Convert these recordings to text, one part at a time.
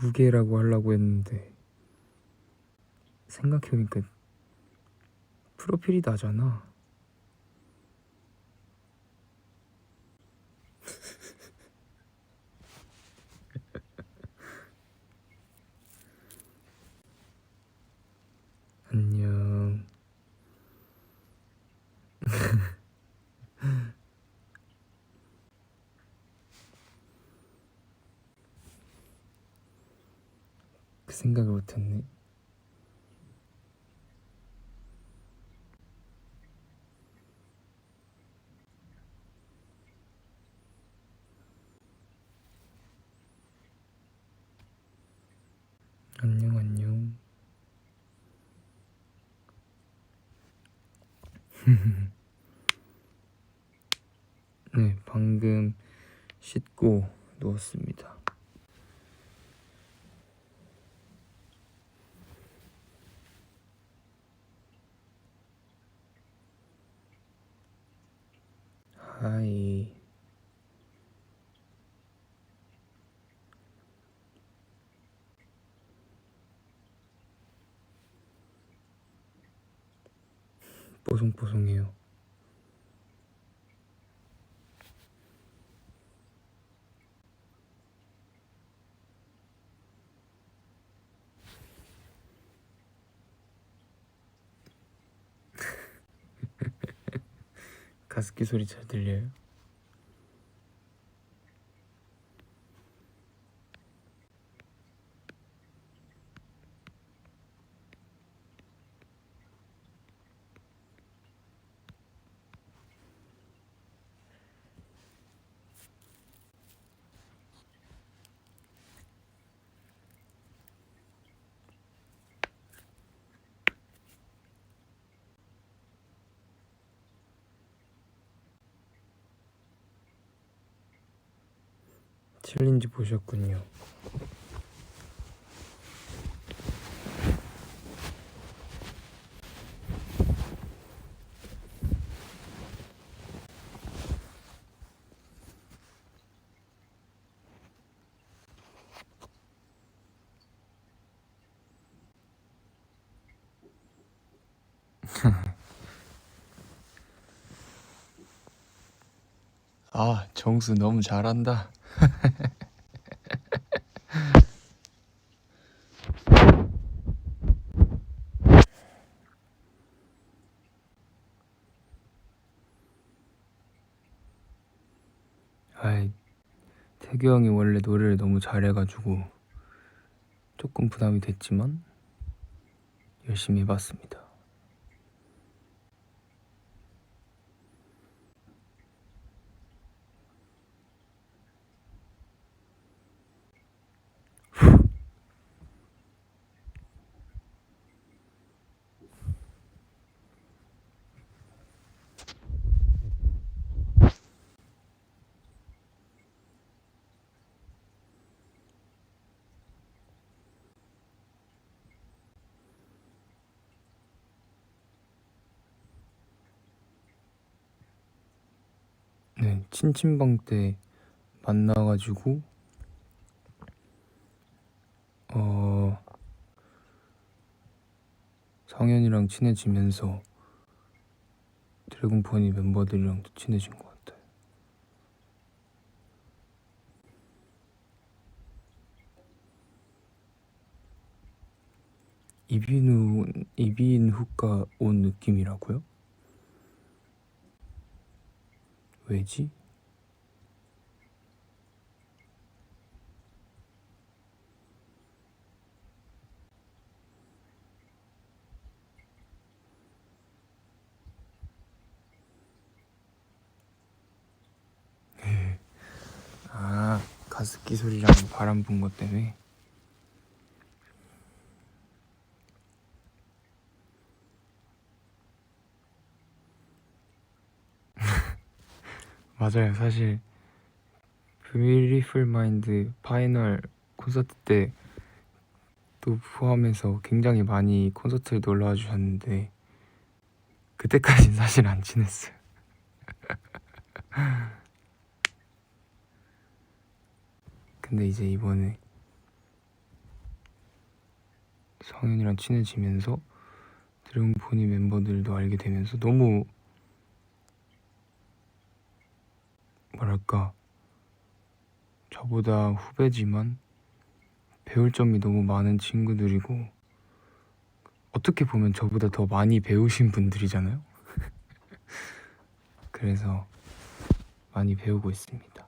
두 개라고 하려고 했는데 생각해보니까 프로필이 나잖아. 안녕. 그 생각을 못했네. 안녕 안녕. 네, 방금 씻고 누웠습니다. 하이. 뽀송뽀송해요. 가습기 소리 잘 들려요? 챌린지 보셨군요. 아, 정수 너무 잘한다. 아이, 태규 형이 원래 노래를 너무 잘해가지고 조금 부담이 됐지만 열심히 해봤습니다. 네, 친친방 때 만나가지고 상현이랑 친해지면서 드래곤포니 멤버들이랑도 친해진 것 같아요. 이빈후가 온 느낌이라고요? 왜지? 아, 가습기 소리랑 바람 분 것 때문에. 맞아요. 사실 Beautiful Mind 파이널 콘서트 때 또 포함해서 굉장히 많이 콘서트를 놀러와 주셨는데 그때까진 사실 안 친했어요. 근데 이제 이번에 성윤이랑 친해지면서 드래곤포니 멤버들도 알게 되면서 너무 뭐랄까 저보다 후배지만 배울 점이 너무 많은 친구들이고 어떻게 보면 저보다 더 많이 배우신 분들이잖아요. 그래서 많이 배우고 있습니다.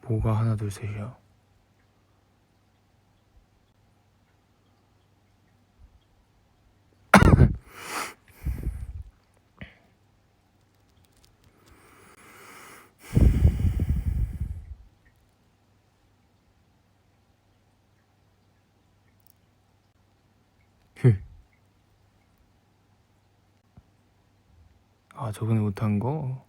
뭐가 하나 둘 셋이야? 아, 저번에 못한 거?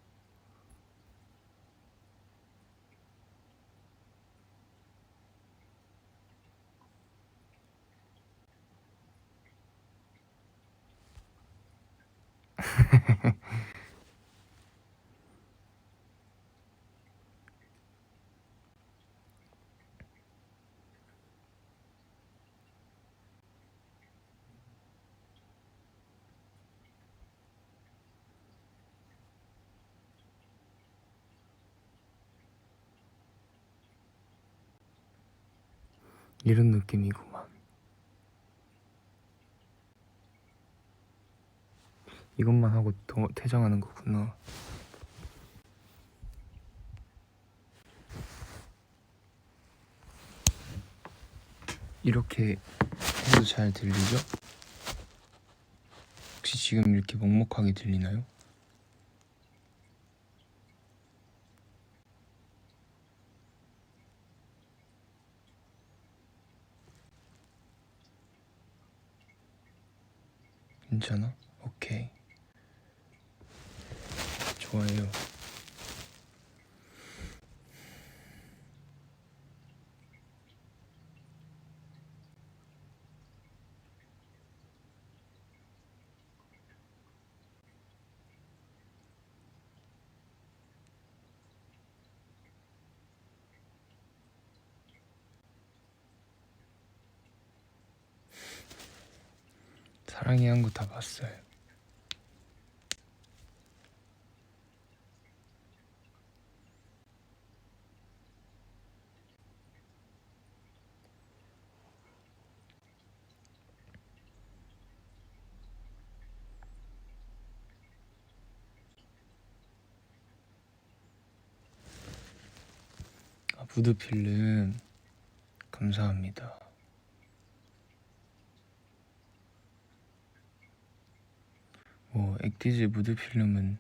이런 느낌이구만. 이것만 하고 더 퇴장하는 거구나. 이렇게 해도 잘 들리죠? 혹시 지금 이렇게 먹먹하게 들리나요? 괜찮아? 오케이. 좋아요. 사랑이 한 거 다 봤어요. 아, 무드필름 감사합니다. 뭐 액티즈 무드필름은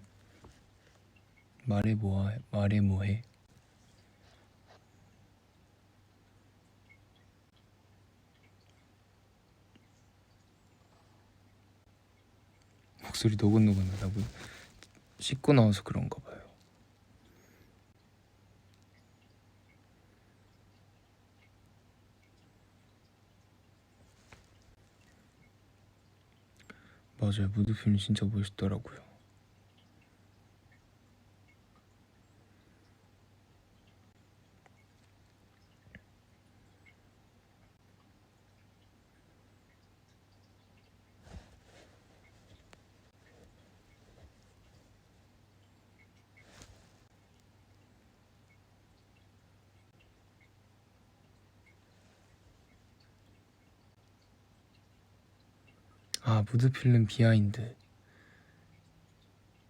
말해 뭐해? 목소리 노곤노곤하다고요? 씻고 나와서 그런가 봐요. 맞아요. 무드필름 진짜 멋있더라고요. 아, 무드필름 비하인드.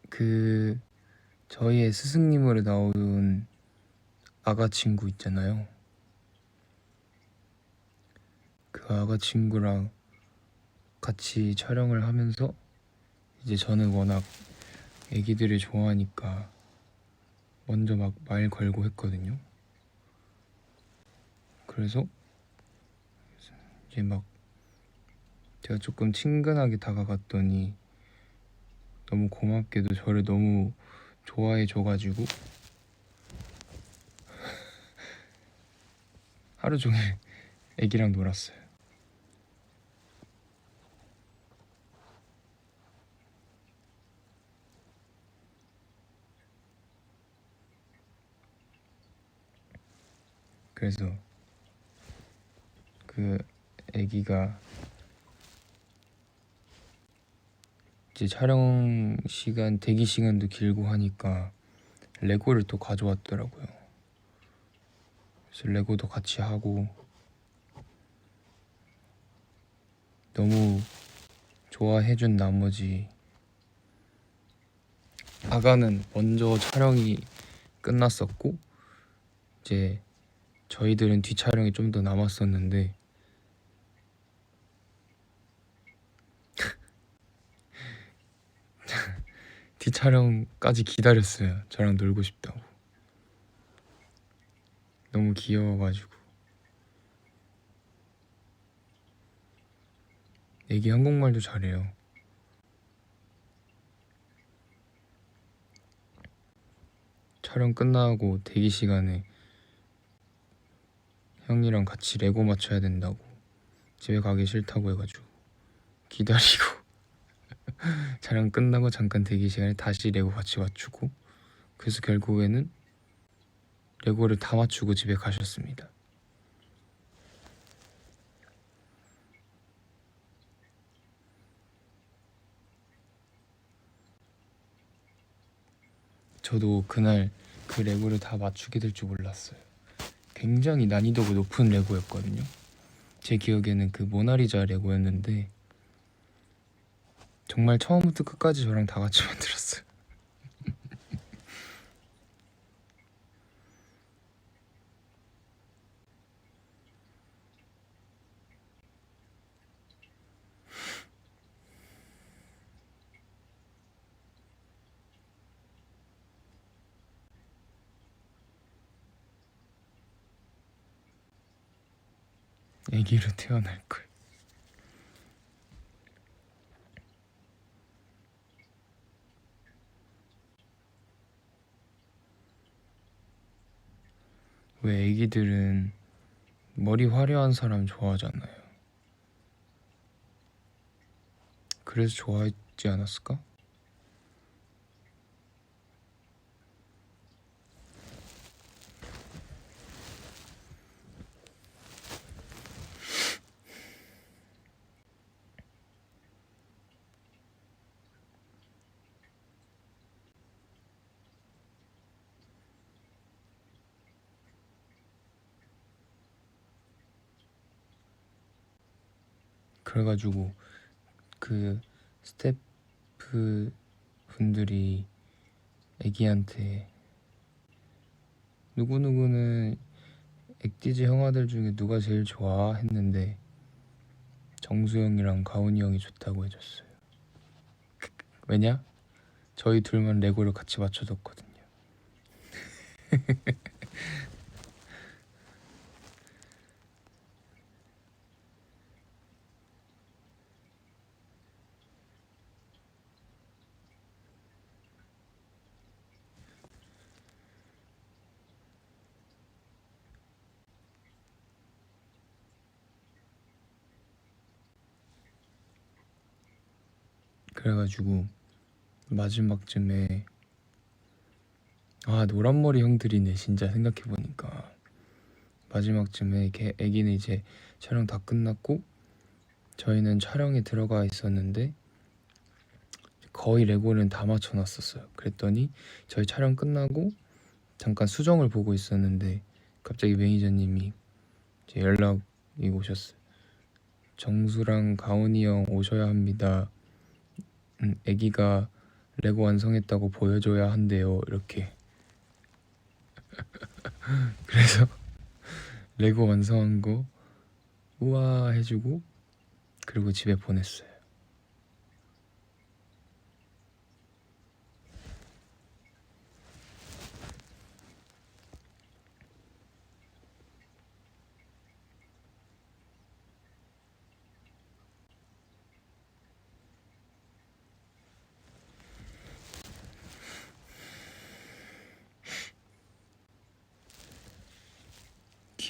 그 저희의 스승님으로 나온 아가 친구 있잖아요. 그 아가 친구랑 같이 촬영을 하면서 이제 저는 워낙 애기들을 좋아하니까 먼저 막 말 걸고 했거든요. 그래서 이제 막 제가 조금 친근하게 다가갔더니 너무 고맙게도 저를 너무 좋아해 줘가지고 하루 종일 애기랑 놀았어요. 그래서 그 애기가 이제 촬영 시간, 대기 시간도 길고 하니까 레고를 또 가져왔더라고요. 그래서 레고도 같이 하고 너무 좋아해준 나머지 아가는 먼저 촬영이 끝났었고 이제 저희들은 뒤 촬영이 좀 더 남았었는데 뒤 촬영까지 기다렸어요. 저랑 놀고 싶다고. 너무 귀여워가지고. 애기 한국말도 잘해요. 촬영 끝나고 대기 시간에 형이랑 같이 레고 맞춰야 된다고 집에 가기 싫다고 해가지고 기다리고 촬영 끝나고 잠깐 대기 시간에 다시 레고 같이 맞추고 그래서 결국에는 레고를 다 맞추고 집에 가셨습니다. 저도 그날 그 레고를 다 맞추게 될 줄 몰랐어요. 굉장히 난이도가 높은 레고였거든요. 제 기억에는 그 모나리자 레고였는데 정말 처음부터 끝까지 저랑 다 같이 만들었어요. 애기로 태어날 걸. 왜 애기들은 머리 화려한 사람 좋아하잖아요. 그래서 좋아했지 않았을까? 그래가지고 그 스태프 분들이 애기한테 누구누구는 엑디즈 형아들 중에 누가 제일 좋아? 했는데 정수 형이랑 가훈이 형이 좋다고 해줬어요. 왜냐? 저희 둘만 레고를 같이 맞춰줬거든요. 그래가지고 마지막쯤에 노란머리 형들이네 진짜 생각해보니까. 마지막쯤에 애기는 이제 촬영 다 끝났고 저희는 촬영에 들어가 있었는데 거의 레고는 다 맞춰놨었어요. 그랬더니 저희 촬영 끝나고 잠깐 수정을 보고 있었는데 갑자기 매니저님이 이제 연락이 오셨어요. 정수랑 가온이 형 오셔야 합니다. 애기가 레고 완성했다고 보여줘야 한대요. 이렇게. 그래서 레고 완성한 거 우와 해주고 그리고 집에 보냈어요.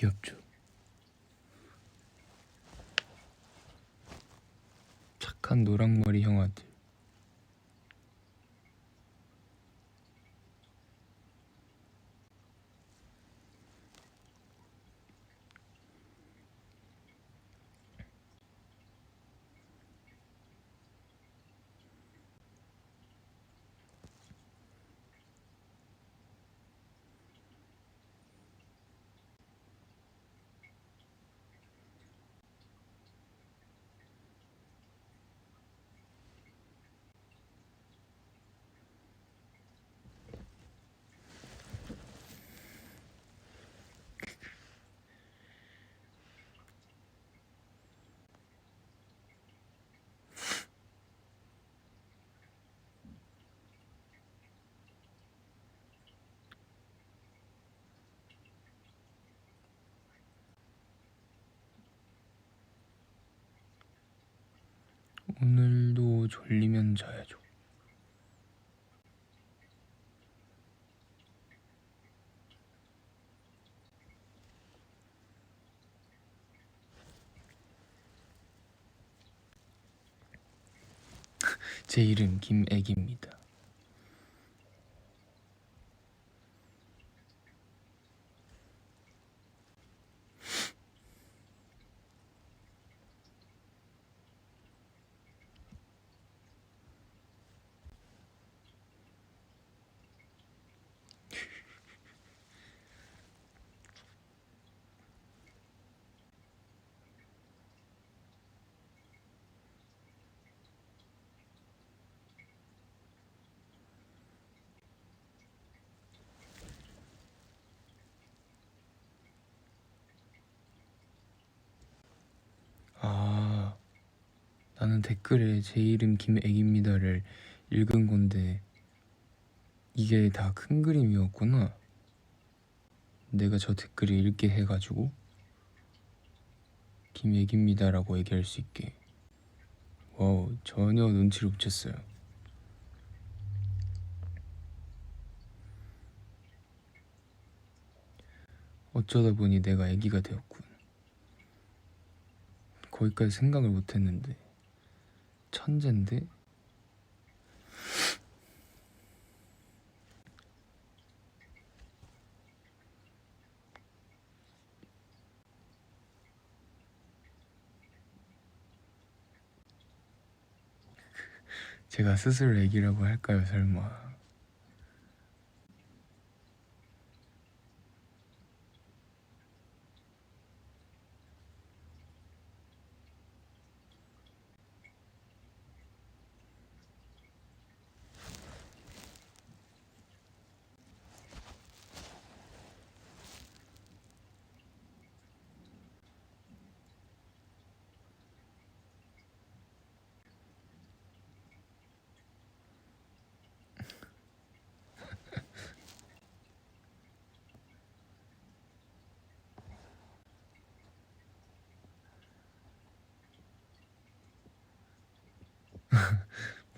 귀엽죠. 착한 노랑머리 형아들. 오늘도 졸리면 자야죠. 제 이름 김애기입니다. 아, 나는 댓글에 제 이름 김애기입니다를 읽은 건데 이게 다 큰 그림이었구나. 내가 저 댓글을 읽게 해가지고 김애기입니다라고 얘기할 수 있게. 와우, 전혀 눈치를 못 챘어요. 어쩌다 보니 내가 애기가 되었군. 거기까지 생각을 못했는데. 천재인데? 제가 스스로 애기라고 할까요, 설마?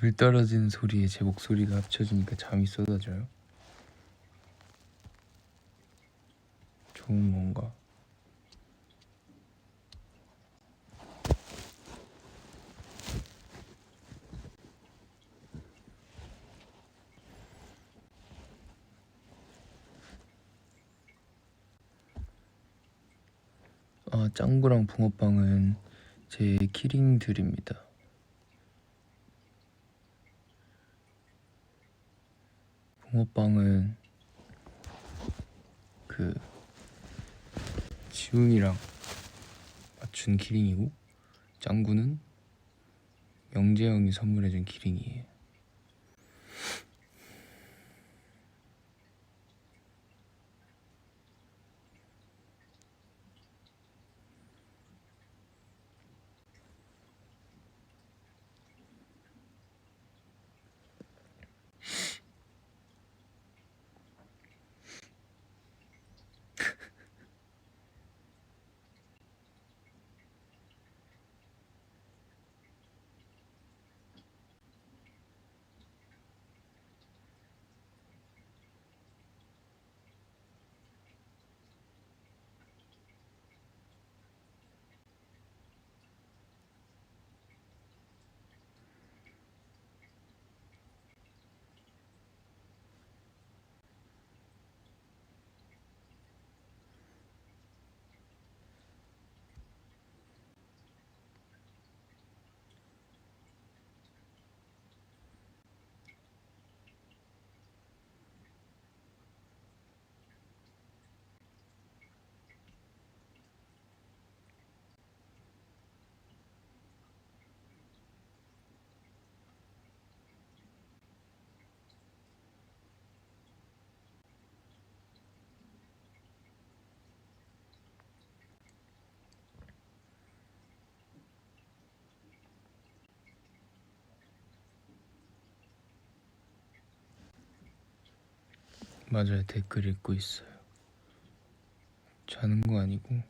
물 떨어지는 소리에 제 목소리가 합쳐지니까 잠이 쏟아져요. 좋은 건가? 아, 짱구랑 붕어빵은 제 키링들입니다. 붕어빵은 그 지웅이랑 맞춘 키링이고, 짱구는 영재 형이 선물해준 키링이에요. 맞아요. 댓글 읽고 있어요. 자는 거 아니고.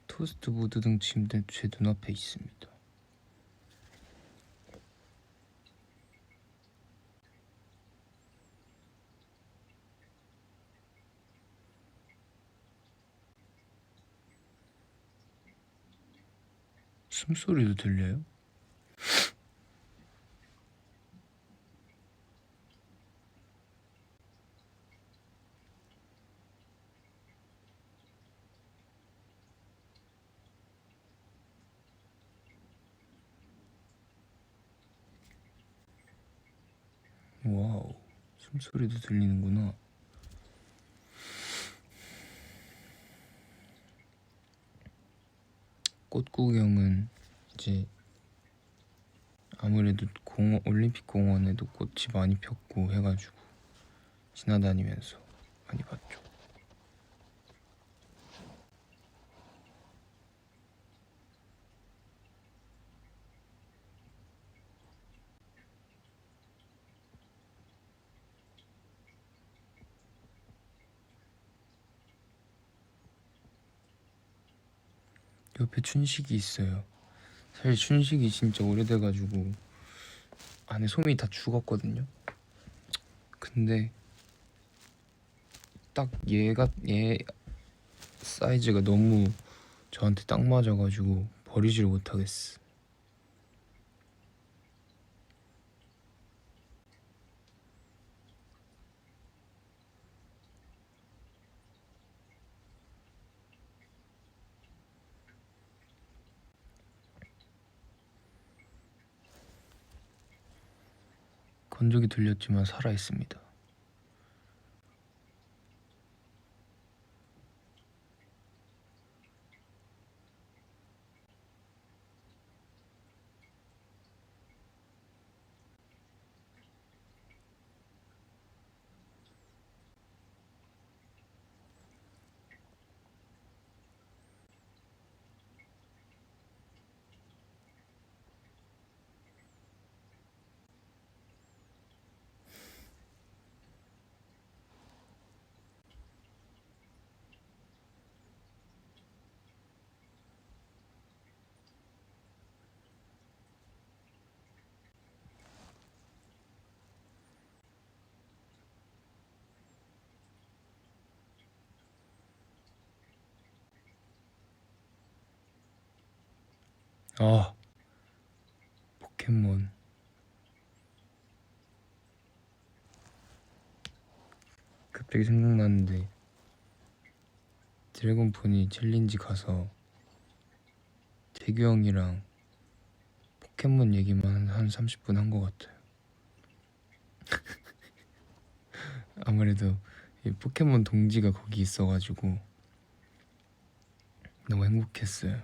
토스트 모드 등 침대 제 눈앞에 있습니다. 숨소리도 들려요? 와우, 숨소리도 들리는구나. 꽃 구경은 이제 아무래도 올림픽 공원에도 꽃이 많이 폈고 해가지고 지나다니면서 많이 봤죠. 옆에 춘식이 있어요. 사실 춘식이 진짜 오래돼가지고 안에 솜이 다 죽었거든요. 근데 딱 얘 사이즈가 너무 저한테 딱 맞아가지고 버리지를 못하겠어. 건조기 돌렸지만 살아있습니다. 아, 포켓몬. 갑자기 생각났는데 드래곤포니 챌린지 가서 태규 형이랑 포켓몬 얘기만 한 30분 한 것 같아요. 아무래도 이 포켓몬 동지가 거기 있어가지고 너무 행복했어요.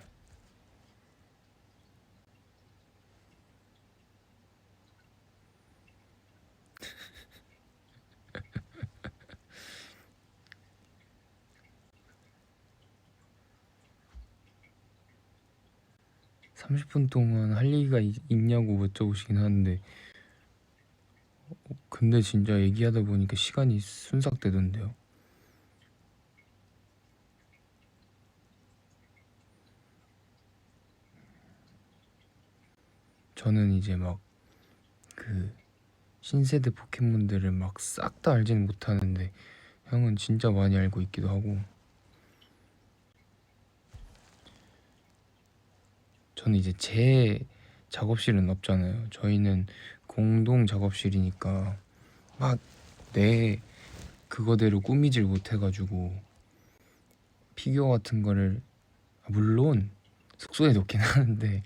30분 동안 할 얘기가 있냐고 여쭤보시긴 하는데 근데 진짜 얘기하다 보니까 시간이 순삭되던데요. 저는 이제 막 그 신세대 포켓몬들을 막 싹 다 알지는 못하는데 형은 진짜 많이 알고 있기도 하고. 저는 이제 제 작업실은 없잖아요. 저희는 공동 작업실이니까 막 내 그거대로 꾸미질 못해가지고 피규어 같은 거를 물론 숙소에 놓긴 하는데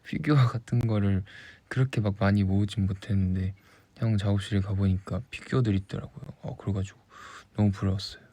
피규어 같은 거를 그렇게 막 많이 모으진 못했는데 형 작업실에 가보니까 피규어들 있더라고요. 그래가지고 너무 부러웠어요.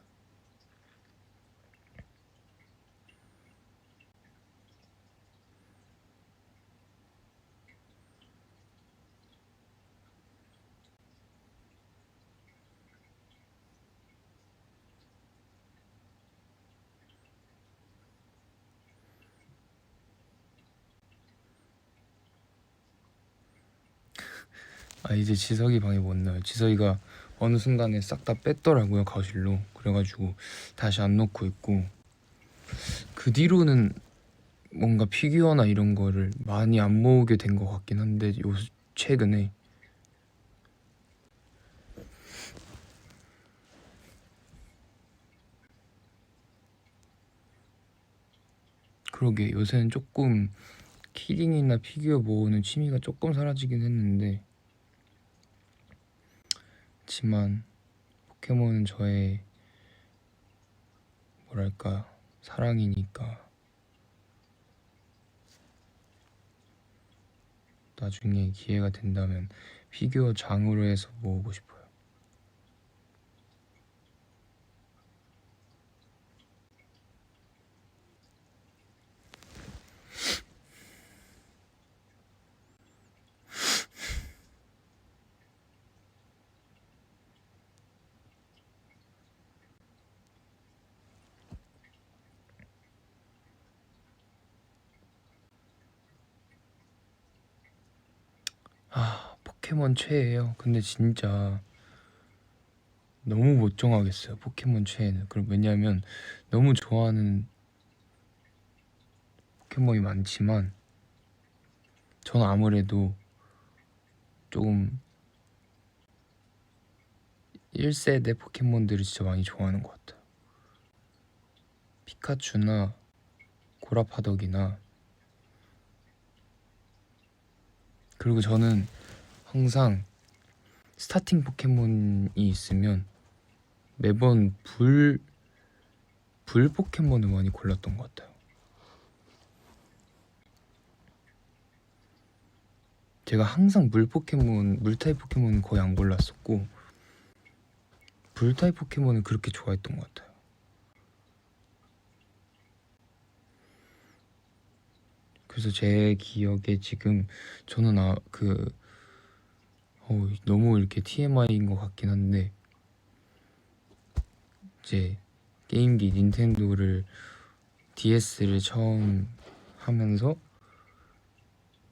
이제 지석이 방에 못 넣어요. 지석이가 어느 순간에 싹 다 뺐더라고요, 거실로. 그래가지고 다시 안 놓고 있고, 그 뒤로는 뭔가 피규어나 이런 거를 많이 안 모으게 된 것 같긴 한데, 최근에 그러게 요새는 조금 키링이나 피규어 모으는 취미가 조금 사라지긴 했는데, 지만 포켓몬은 저의 뭐랄까 사랑이니까 나중에 기회가 된다면 피규어 장으로 해서 모으고 싶어요. 포켓몬 최애요. 근데 진짜 너무 못 정하겠어요, 포켓몬 최애는. 그럼 왜냐면 너무 좋아하는 포켓몬이 많지만 저는 아무래도 조금 1세대 포켓몬들을 진짜 많이 좋아하는 것 같아요. 피카츄나 고라파덕이나, 그리고 저는 항상 스타팅 포켓몬이 있으면 매번 불 포켓몬을 많이 골랐던 것 같아요. 제가 항상 물 타입 포켓몬은 거의 안 골랐었고, 불 타입 포켓몬은 그렇게 좋아했던 것 같아요. 그래서 제 기억에 지금 저는 너무 이렇게 TMI인 것 같긴 한데, 이제 게임기 닌텐도를 DS를 처음 하면서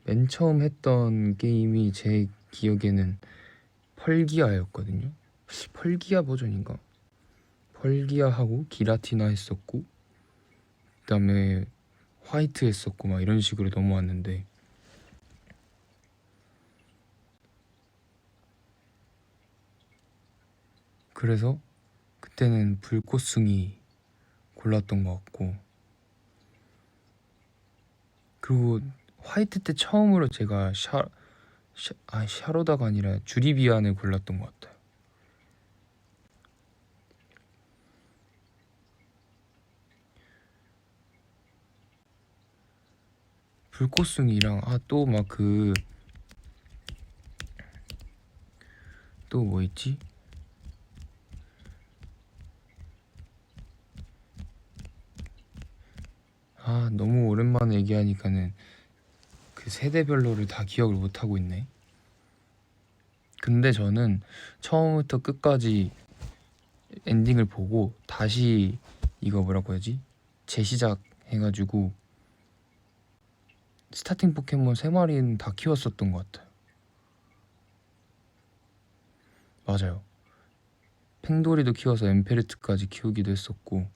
맨 처음 했던 게임이 제 기억에는 펄기아였거든요. 펄기아 버전인가? 펄기아하고 기라티나 했었고, 그다음에 화이트 했었고, 막 이런 식으로 넘어왔는데, 그래서 그때는 불꽃숭이 골랐던 것 같고, 그리고 화이트 때 처음으로 제가 샤로다가 아니라 주리비안을 골랐던 것 같아요. 불꽃숭이랑 또 막 또 뭐 있지? 너무 오랜만에 얘기하니까는 그 세대별로를 다 기억을 못하고 있네. 근데 저는 처음부터 끝까지 엔딩을 보고 다시 이거 뭐라고 해야지? 재시작 해가지고 스타팅 포켓몬 3마리는 다 키웠었던 것 같아요. 맞아요. 팽돌이도 키워서 엠페르트까지 키우기도 했었고,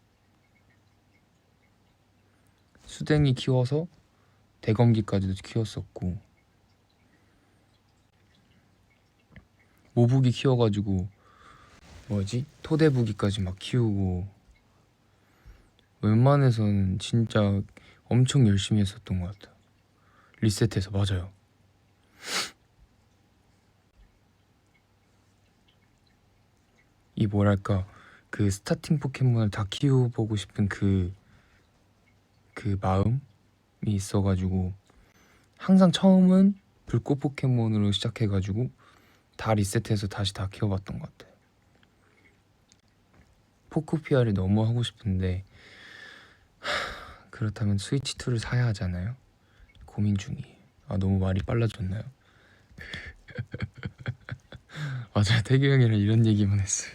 수댕이 키워서 대검기까지도 키웠었고, 모부기 키워가지고 토대부기까지 막 키우고, 웬만해서는 진짜 엄청 열심히 했었던 것 같아요. 리셋해서. 맞아요. 이 뭐랄까 그 스타팅 포켓몬을 다 키워보고 싶은 그 마음이 있어가지고 항상 처음은 불꽃 포켓몬으로 시작해가지고 다 리셋해서 다시 다 키워봤던 것 같아요. 포크피아를 너무 하고 싶은데 그렇다면 스위치2를 사야 하잖아요. 고민 중이에요. 너무 말이 빨라졌나요? 맞아요. 태규 형이랑 이런 얘기만 했어요.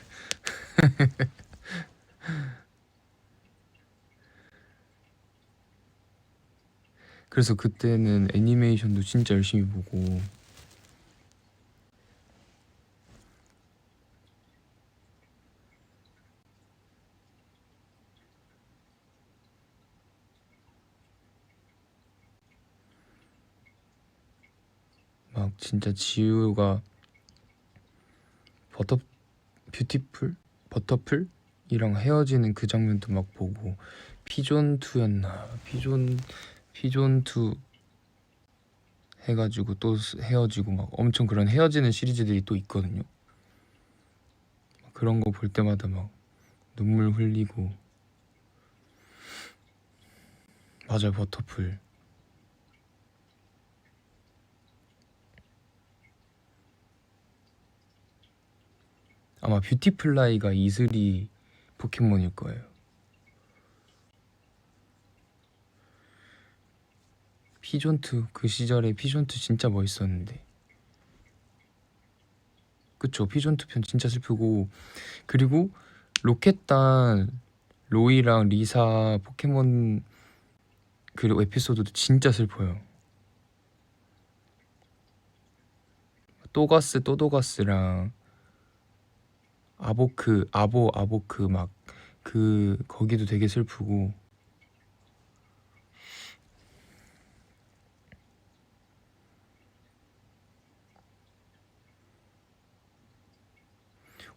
그래서 그때는 애니메이션도 진짜 열심히 보고, 막 진짜 지우가 버터풀이랑 헤어지는 그 장면도 막 보고, 피존2였나 피존2 해가지고 또 헤어지고 막 엄청 그런 헤어지는 시리즈들이 또 있거든요. 그런 거 볼 때마다 막 눈물 흘리고. 맞아요, 버터풀. 아마 뷰티플라이가 이슬이 포켓몬일 거예요. 피존2, 그 시절에 피존2 진짜 멋있었는데. 그쵸, 피존2 편 진짜 슬프고. 그리고 로켓단 로이랑 리사 포켓몬 그 에피소드도 진짜 슬퍼요. 또도가스랑 아보크 막 그 거기도 되게 슬프고.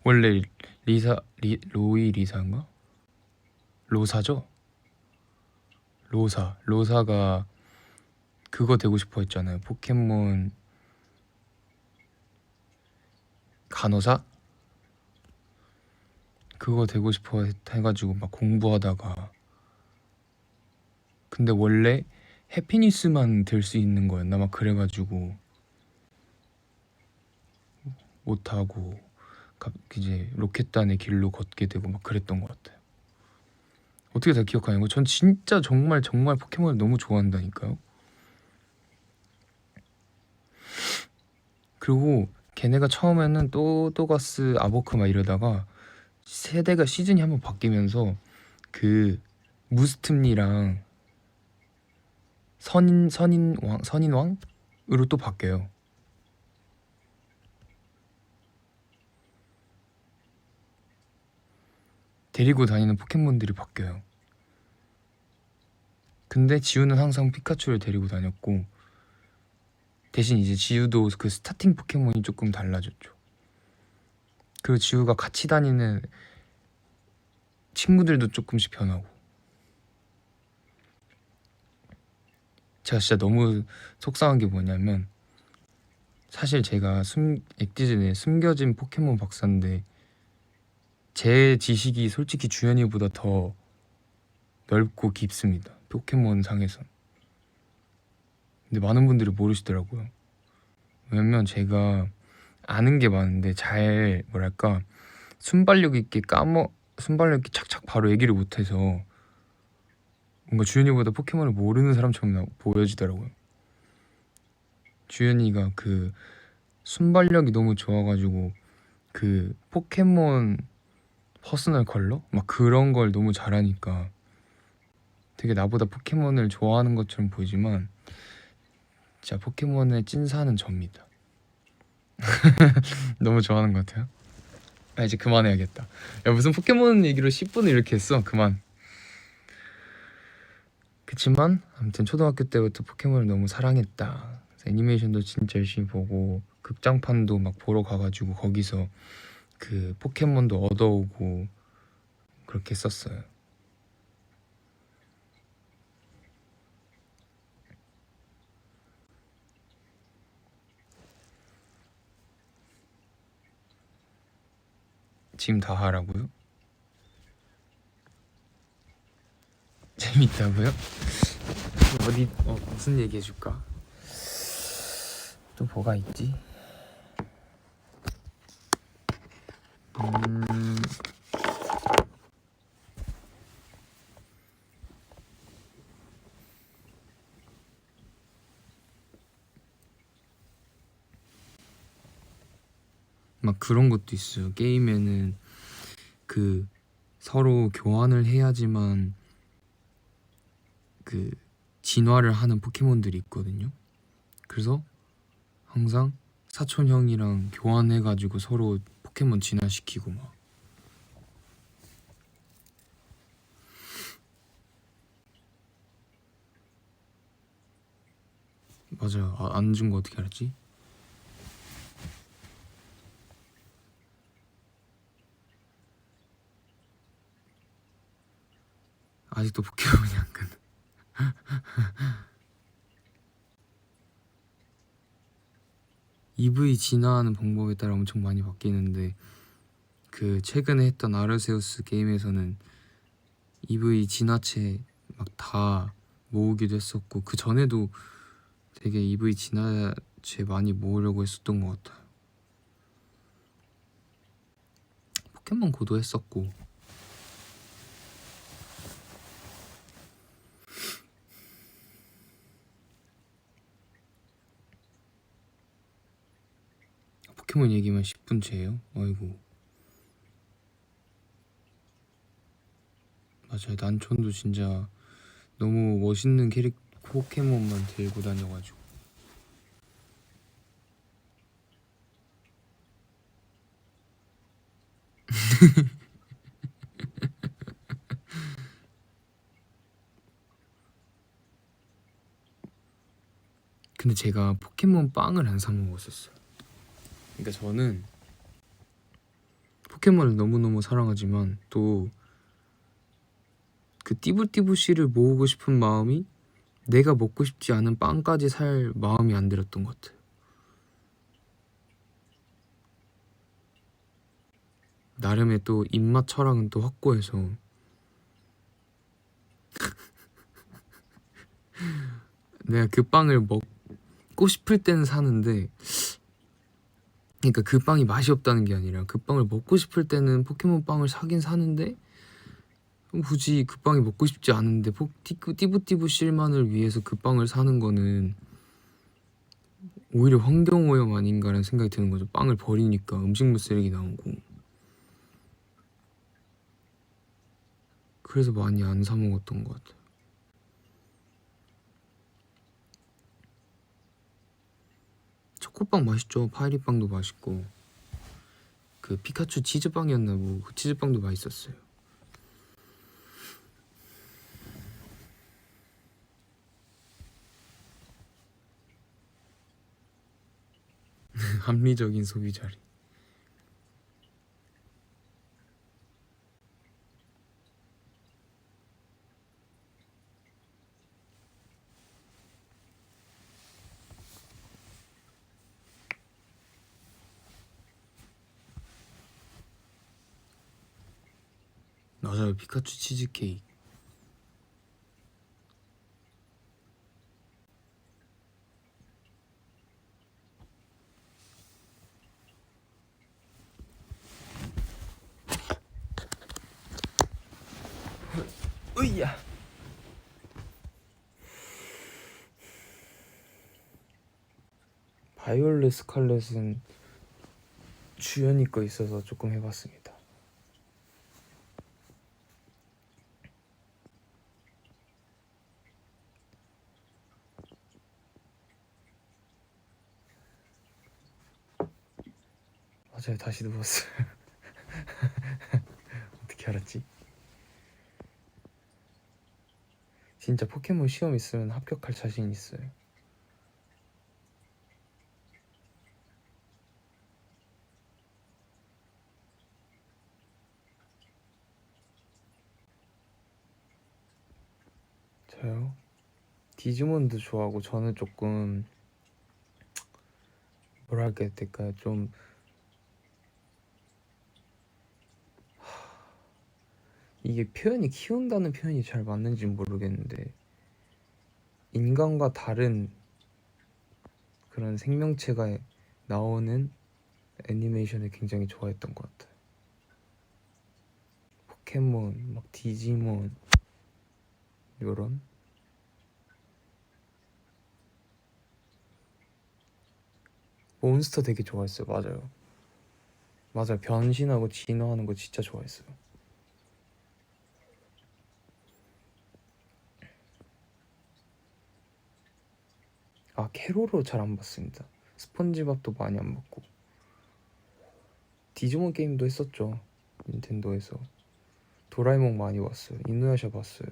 원래 로이 리사인가? 로사죠? 로사가 그거 되고 싶어 했잖아요. 포켓몬 간호사? 그거 되고 싶어 해가지고 막 공부하다가, 근데 원래 해피니스만 될 수 있는 거였나 막 그래가지고 못하고 이제 로켓단의 길로 걷게 되고 막 그랬던 것 같아요. 어떻게 다 기억하는 거? 전 진짜 정말 포켓몬을 너무 좋아한다니까요. 그리고 걔네가 처음에는 또도가스 아보크 막 이러다가 세대가 시즌이 한번 바뀌면서 그 무스틈니랑 선인왕으로 또 바뀌어요. 데리고 다니는 포켓몬들이 바뀌어요. 근데 지우는 항상 피카츄를 데리고 다녔고, 대신 이제 지우도 그 스타팅 포켓몬이 조금 달라졌죠. 그리고 지우가 같이 다니는 친구들도 조금씩 변하고. 제가 진짜 너무 속상한 게 뭐냐면, 사실 제가 액티즌에 숨겨진 포켓몬 박사인데 제 지식이 솔직히 주현이보다 더 넓고 깊습니다, 포켓몬 상에선. 근데 많은 분들이 모르시더라고요. 왜냐면 제가 아는 게 많은데 잘 뭐랄까 순발력 있게 착착 바로 얘기를 못해서 뭔가 주현이보다 포켓몬을 모르는 사람처럼 보여지더라고요. 주현이가 그 순발력이 너무 좋아가지고 그 포켓몬 퍼스널 컬러? 막 그런 걸 너무 잘하니까 되게 나보다 포켓몬을 좋아하는 것처럼 보이지만 진짜 포켓몬의 찐사는 접니다. 너무 좋아하는 것 같아요. 아, 이제 그만해야겠다. 야, 무슨 포켓몬 얘기로 10분을 이렇게 했어. 그만. 그치만 아무튼 초등학교 때부터 포켓몬을 너무 사랑했다. 그래서 애니메이션도 진짜 열심히 보고 극장판도 막 보러 가가지고 거기서 그 포켓몬도 얻어오고 그렇게 했었어요. 지금 다 하라고요? 재밌다고요? 무슨 얘기 해줄까? 또 뭐가 있지? 막 그런 것도 있어요. 게임에는 그 서로 교환을 해야지만 그 진화를 하는 포켓몬들이 있거든요. 그래서 항상 사촌 형이랑 교환해가지고 서로 포켓몬 진화시키고 막. 맞아요. 안 준 거 어떻게 알았지? 아직도 포켓몬이 안 끝나. EV 진화하는 방법에 따라 엄청 많이 바뀌는데 그 최근에 했던 아르세우스 게임에서는 EV 진화체 막 다 모으기도 했었고 그 전에도 되게 EV 진화체 많이 모으려고 했었던 것 같아요. 포켓몬 고도 했었고 포켓몬 얘기만 10분째예요? 아이고. 맞아요. 난촌도 진짜 너무 멋있는 포켓몬만 들고 다녀가지고 근데 제가 포켓몬 빵을 안 사 먹었었어요. 그러니까 저는 포켓몬을 너무너무 사랑하지만 또 그 띠부띠부씨를 모으고 싶은 마음이 내가 먹고 싶지 않은 빵까지 살 마음이 안 들었던 것 같아요. 나름의 또 입맛 철학은 또 확고해서 내가 그 빵을 먹고 싶을 때는 사는데, 그러니까 그 빵이 맛이 없다는 게 아니라 그 빵을 먹고 싶을 때는 포켓몬 빵을 사긴 사는데 굳이 그 빵이 먹고 싶지 않은데 띠부띠부 실만을 위해서 그 빵을 사는 거는 오히려 환경오염 아닌가라는 생각이 드는 거죠. 빵을 버리니까 음식물 쓰레기 나오고. 그래서 많이 안 사 먹었던 것 같아요. 초코빵 맛있죠. 파이리빵도 맛있고 그 피카츄 치즈빵이었나 뭐 그 치즈빵도 맛있었어요. 합리적인 소비자리. 맞아요. 피카츄 치즈케이크. 으이야. 바이올렛 스칼렛은 주연이 거 있어서 조금 해봤습니다. 맞아요. 다시 누웠어요. 어떻게 알았지? 진짜 포켓몬 시험 있으면 합격할 자신 있어요. 저요? 디지몬도 좋아하고 저는 조금 뭐랄까 해야 될까요? 좀 이게 표현이 키운다는 표현이 잘 맞는지 모르겠는데 인간과 다른 그런 생명체가 나오는 애니메이션을 굉장히 좋아했던 것 같아요. 포켓몬, 막 디지몬 요런 몬스터 되게 좋아했어요. 맞아요. 맞아요. 변신하고 진화하는 거 진짜 좋아했어요. 아, 캐로로 잘 안 봤습니다. 스펀지밥도 많이 안 봤고 디지몬 게임도 했었죠. 닌텐도에서. 도라에몽 많이 봤어요. 이누야샤 봤어요.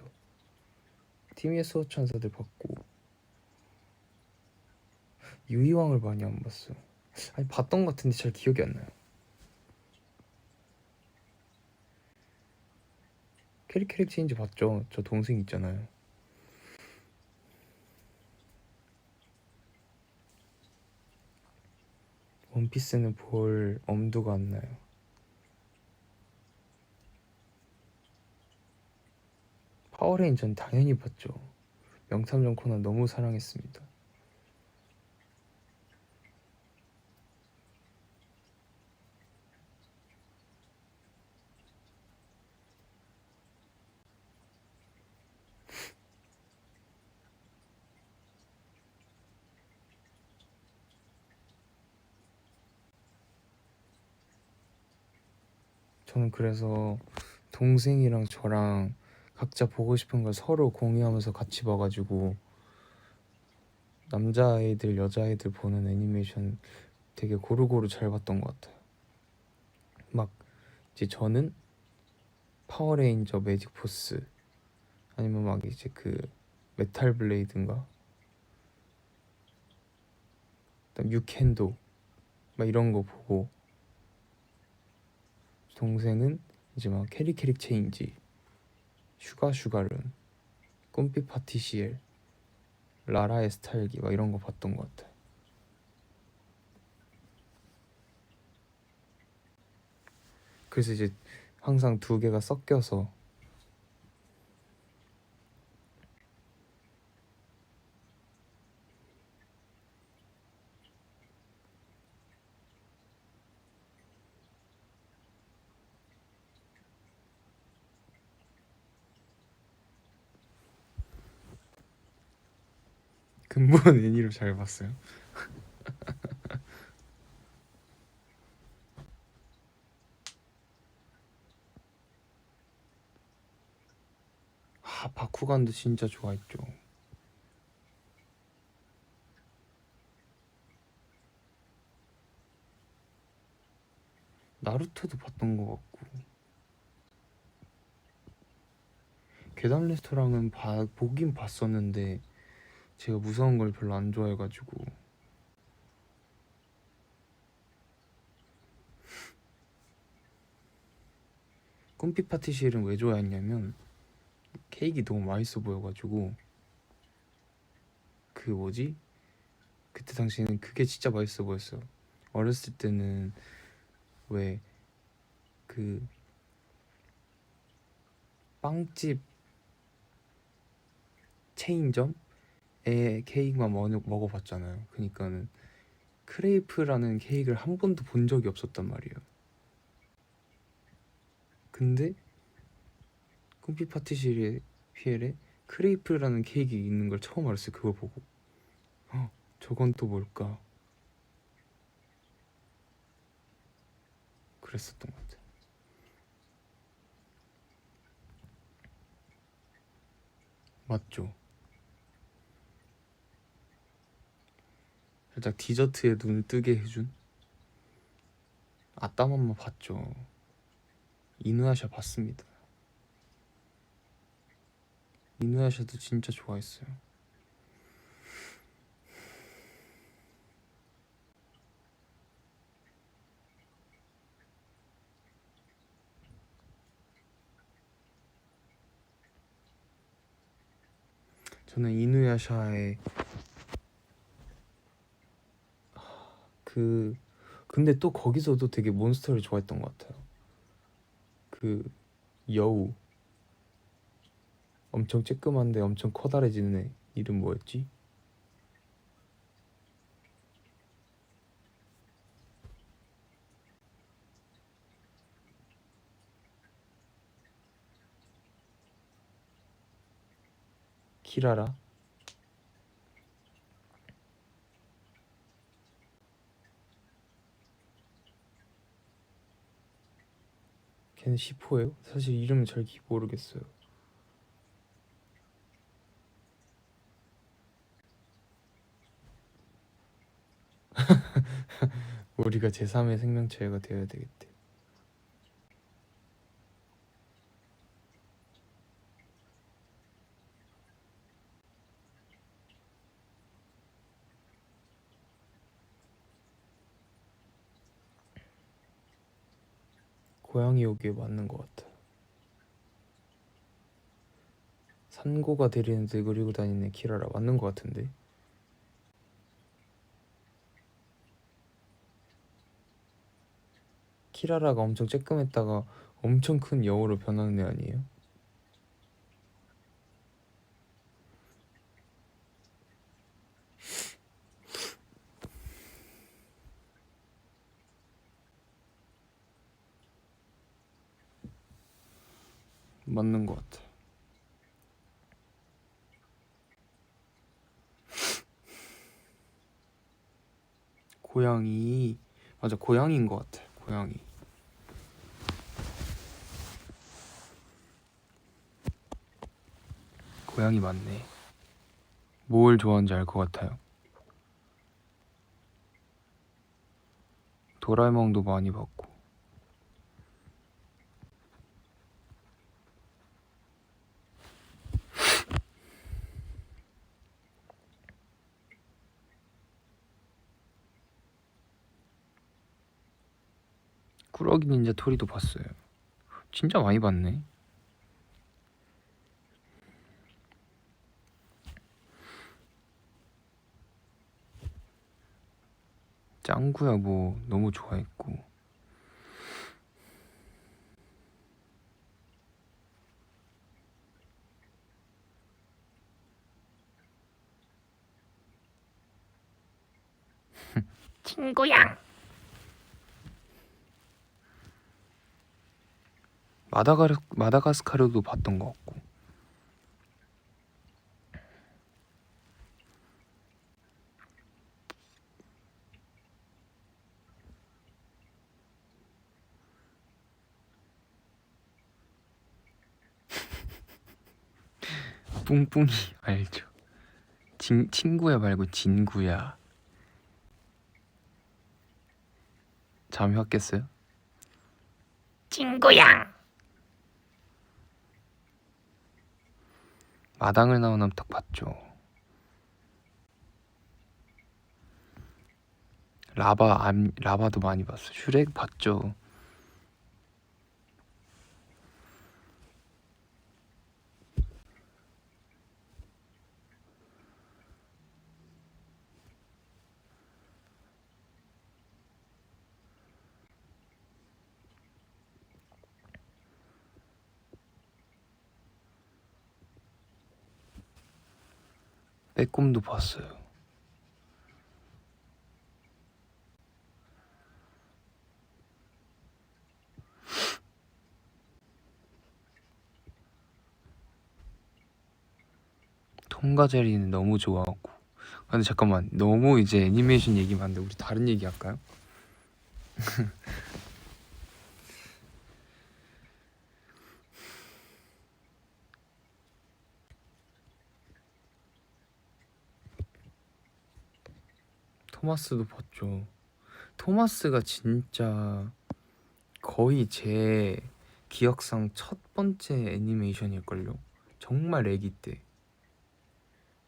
티미의 수호천사들 봤고 유이왕을 많이 안 봤어요. 아니 봤던 것 같은데 잘 기억이 안 나요. 캐릭 체인지 봤죠? 저 동생 있잖아요. 원피스는 볼 엄두가 안 나요. 파워레인저는 당연히 봤죠. 명탐정 코난 너무 사랑했습니다. 저는 그래서 동생이랑 저랑 각자 보고 싶은 걸 서로 공유하면서 같이 봐가지고 남자아이들 여자아이들 보는 애니메이션 되게 고루고루 잘 봤던 것 같아요. 막 이제 저는 파워레인저 매직포스 아니면 막 이제 그 메탈 블레이드인가 그다음 유캔도 막 이런 거 보고, 동생은 이제 막 캐릭 체인지, 슈가룬, 꿈빛 파티시엘, 라라의 스타일기 막 이런 거 봤던 것 같아요. 그래서 이제 항상 두 개가 섞여서 근본 애니로 잘 봤어요. 아, 바쿠간도 진짜 좋아했죠. 나루토도 봤던 것 같고. 계단 레스토랑은 보긴 봤었는데 제가 무서운 걸 별로 안 좋아해가지고. 꿈빛 파티시엘은 왜 좋아했냐면 케이크 너무 맛있어 보여가지고. 그 뭐지? 그때 당시에는 그게 진짜 맛있어 보였어요. 어렸을 때는 왜 그 빵집 체인점에 케이크만 먹어봤잖아요. 그러니까는 크레이프라는 케이크를 한 번도 본 적이 없었단 말이에요. 근데 꿈피 파티시리에 피엘에 크레이프라는 케이크 있는 걸 처음 알았어요. 그걸 보고 저건 또 뭘까 그랬었던 것 같아요. 맞죠? 살짝 디저트에 눈을 뜨게 해준 아따맘마 봤죠. 이누야샤 봤습니다. 이누야샤도 진짜 좋아했어요. 저는 이누야샤의 그 근데 또 거기서도 되게 몬스터를 좋아했던 것 같아요. 그 여우 엄청 쬐끄만데 엄청 커다래지는 애 이름 뭐였지? 키라라? 걔는 시포예요? 사실 이름은 잘 모르겠어요. 우리가 제3의 생명체가 되어야 되겠대. 고양이 여기에 맞는 것 같아. 산고가 데리는데 그리고 다니는 키라라 맞는 것 같은데. 키라라가 엄청 쬐끔했다가 엄청 큰 여우로 변하는 애 아니에요? 맞는 것 같아. 고양이. 맞아, 고양이인 것 같아. 고양이. 고양이 맞네. 뭘 좋아하는지 알 것 같아요. 도라에몽도 많이 봤고. 꾸러기 닌자 토리도 봤어요. 진짜 많이 봤네. 짱구야 뭐 너무 좋아했고. 친구야. 마다가스카르도 봤던 것 같고. 뿡뿡이 알죠? 친구야 말고 진구야. 잠이 확 깼어요? 친구야. 마당을 나온 암탉 봤죠. 라바도 많이 봤어. 슈렉 봤죠. 빼꼼도 봤어요. 톰과 제리는 너무 좋아하고. 근데 잠깐만, 너무 이제 애니메이션 얘기 많은데 우리 다른 얘기 할까요? 토마스도 봤죠. 토마스가 진짜 거의 제 기억상 첫 번째 애니메이션일걸요. 정말 애기 때.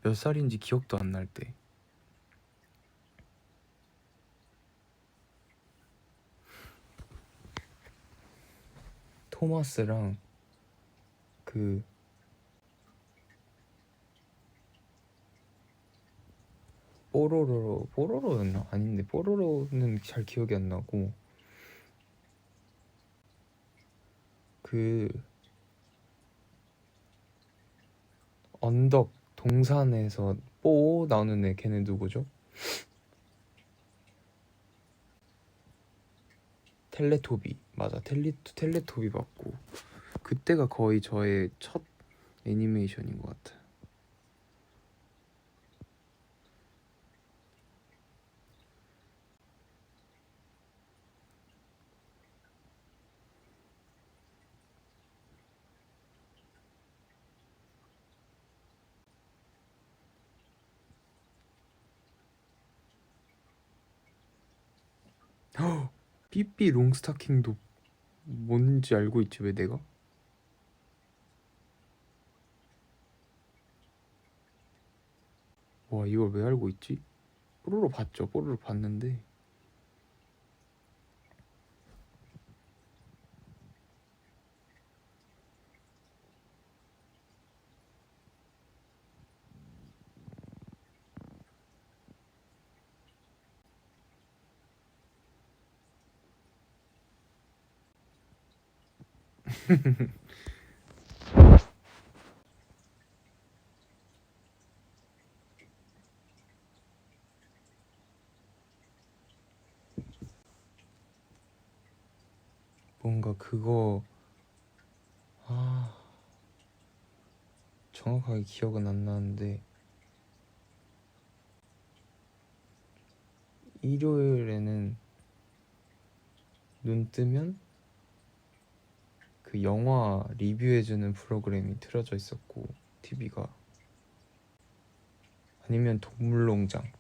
몇 살인지 기억도 안 날 때. 토마스랑 그 뽀로로였나? 아닌데 뽀로로는 잘 기억이 안 나고 그 언덕 동산에서 뽀 나오는 애 걔네 누구죠? 텔레토비. 맞아, 텔레토비 봤고 그때가 거의 저의 첫 애니메이션인 것 같아. 삐삐 롱스타킹도 뭔지 알고 있지 왜 내가? 와, 이걸 왜 알고 있지? 뽀로로 봤죠. 뽀로로 봤는데 뭔가 그거 정확하게 기억은 안 나는데 일요일에는 눈 뜨면 그 영화 리뷰해주는 프로그램이 틀어져 있었고 TV가 아니면 동물농장.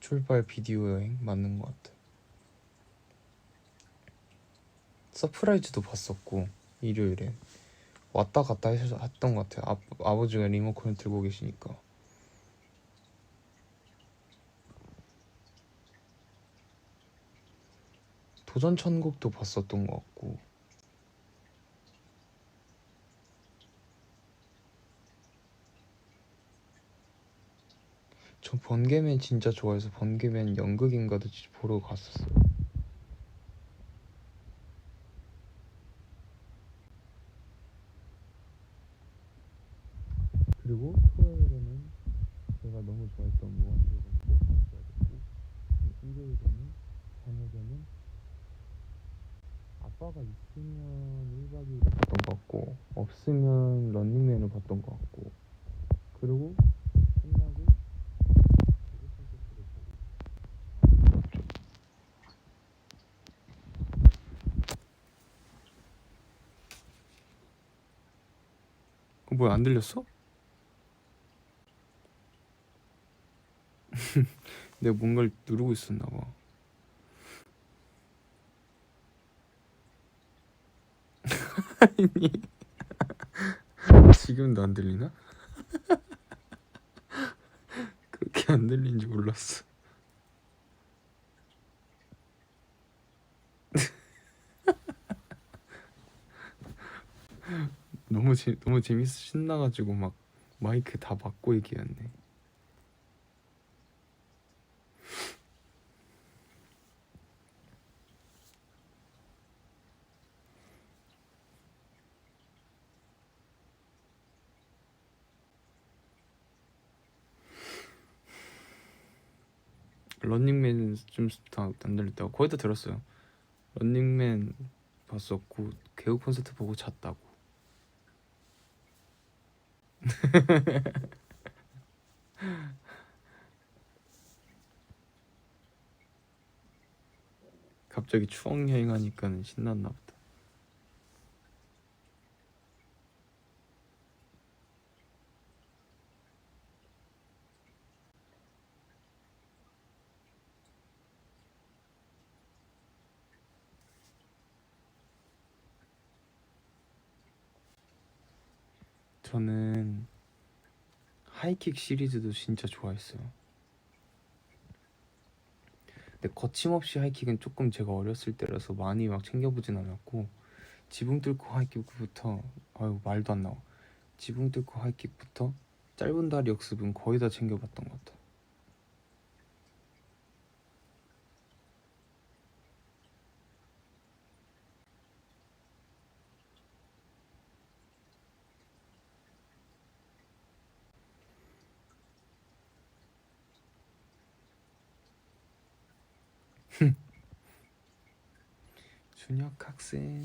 출발 비디오 여행 맞는 것 같아. 서프라이즈도 봤었고 일요일에 왔다 갔다 했던 것 같아요. 아버지가 리모컨을 들고 계시니까. 도전천국도 봤었던 것 같고. 저 번개맨 진짜 좋아해서 번개맨 연극인가도 보러 갔었어요. 그리고 토요일에는 제가 너무 좋아했던 무한도전 꼭 봤어야 됐고, 일요일에는 저녁에는 아빠가 있으면 1박 2일 봤던 것 같고 없으면 런닝맨을 봤던 것 같고, 그리고 끝나고 개그 콘서트를 보고. 뭐야, 안 들렸어? 내가 뭔가를 누르고 있었나 봐. 아니 지금도 안 들리나? 그렇게 안 들리는지 몰랐어. 너무 재밌어 신나가지고 막 마이크 다 막고 얘기했네. 런닝맨 좀 안 들렸다고 거의 다 들었어요. 런닝맨 봤었고 개그 콘서트 보고 잤다고. 갑자기 추억 여행하니까는 신났나 보다. 저는 하이킥 시리즈도 진짜 좋아했어요. 근데 거침없이 하이킥은 조금 제가 어렸을 때라서 많이 막 챙겨보진 않았고, 지붕 뚫고 하이킥부터 말도 안 나와. 지붕 뚫고 하이킥부터 짧은 다리 역습은 거의 다 챙겨봤던 것 같아. 준혁 학생